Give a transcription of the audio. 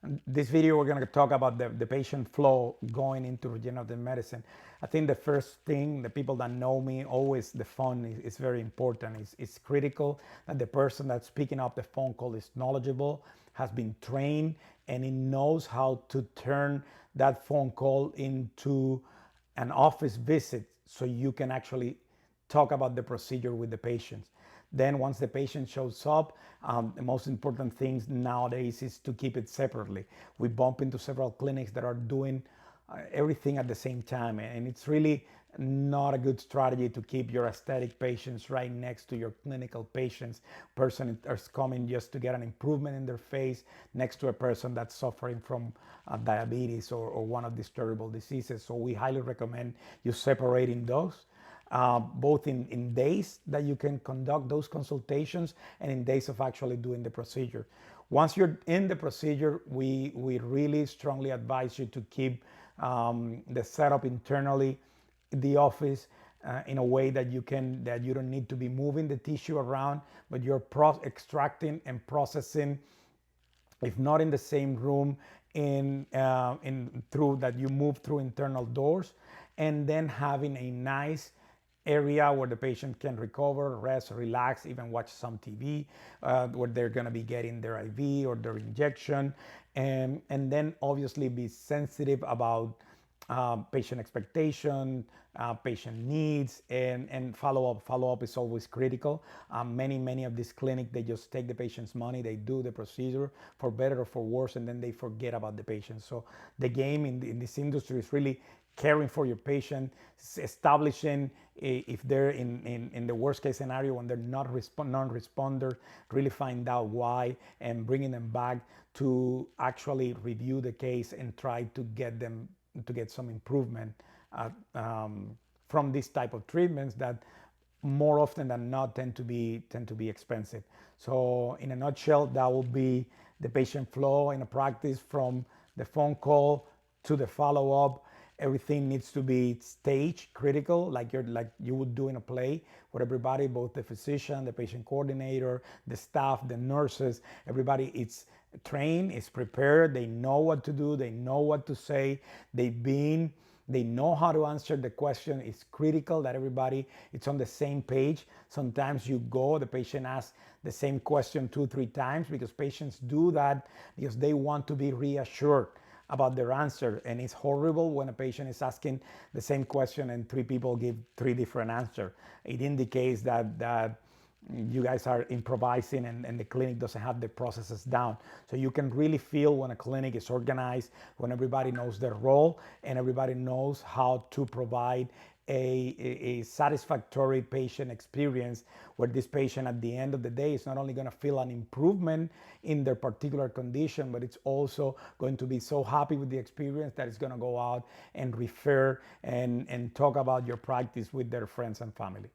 In this video, we're going to talk about the patient flow going into regenerative medicine. I think the first thing, the people that know me, always the phone is very important. It's critical that the person that's picking up the phone call is knowledgeable, has been trained, and he knows how to turn that phone call into an office visit so you can actually talk about the procedure with the patients. Then once the patient shows up, the most important things nowadays is to keep it separately. We bump into several clinics that are doing everything at the same time, and it's really not a good strategy to keep your aesthetic patients right next to your clinical patients. Person is coming just to get an improvement in their face next to a person that's suffering from diabetes or one of these terrible diseases. So we highly recommend you separating those. Both in days that you can conduct those consultations and in days of actually doing the procedure. Once you're in the procedure, we really strongly advise you to keep the setup internally, the office, in a way that you don't need to be moving the tissue around, but you're extracting and processing, if not in the same room, in through that you move through internal doors, and then having a nice area where the patient can recover, rest, relax, even watch some TV, where they're going to be getting their IV or their injection, and then obviously be sensitive about patient expectation, patient needs, and follow up. Follow up is always critical. Many of these clinics, they just take the patient's money, they do the procedure for better or for worse, and then they forget about the patient. So the game in this industry is really caring for your patient, establishing if they're in the worst case scenario when they're not non-responder, really find out why and bringing them back to actually review the case and try to get them to get some improvement from this type of treatments that more often than not tend to be expensive. So in a nutshell, that will be the patient flow in a practice from the phone call to the follow-up. Everything needs to be stage critical, like you would do in a play, where everybody, both the physician, the patient coordinator, the staff, the nurses, everybody is trained, is prepared, they know what to do, they know what to say, they know how to answer the question. It's critical that everybody it's on the same page. Sometimes the patient asks the same question 2-3 times, because patients do that because they want to be reassured about their answer. And it's horrible when a patient is asking the same question and 3 people give 3 different answers. It indicates that you guys are improvising and the clinic doesn't have the processes down. So you can really feel when a clinic is organized, when everybody knows their role and everybody knows how to provide a satisfactory patient experience, where this patient at the end of the day is not only going to feel an improvement in their particular condition, but it's also going to be so happy with the experience that it's going to go out and refer and talk about your practice with their friends and family.